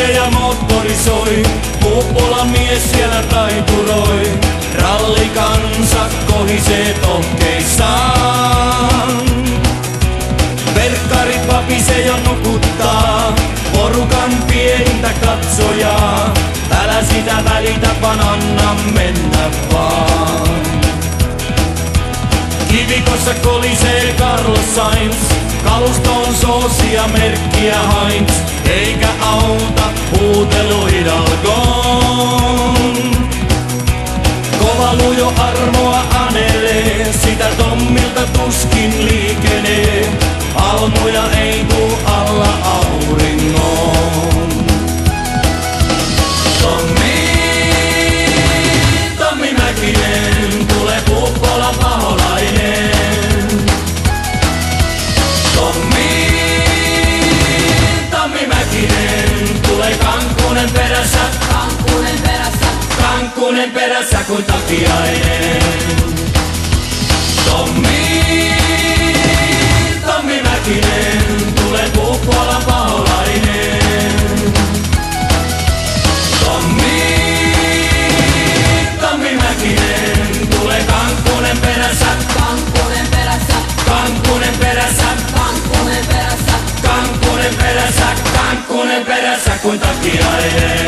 suhisee ja moottori soi, Puuppola mies siellä taituroi. Rallikansa kohisee tohkeissaan. Verkkarit vapisee jo nukuttaa, porukan pientä katsojaa. Älä sitä välitä, vaan anna mennä vaan. Kivikossa kolisee Carlos Sainz, kalusto on soosia merkkiä Heinz, eikä auta huutelu Hidalgoon. Kova lujo armoa anelee, sitä Tommilta tuskin liikenee. Almuja ei tuu alla auringon. Tommi Mäkinen, tule Puuppolan paholainen. Tommi Mäkinen, tule Kankkunen perässä. Kankkunen perässä kuin takiainen. Tommi Mäkinen, tule Puuppolan paholainen. Tommi Mäkinen, tule Kankkunen perässä. Kankkunen perässä. Kankkunen perässä kuin takiainen.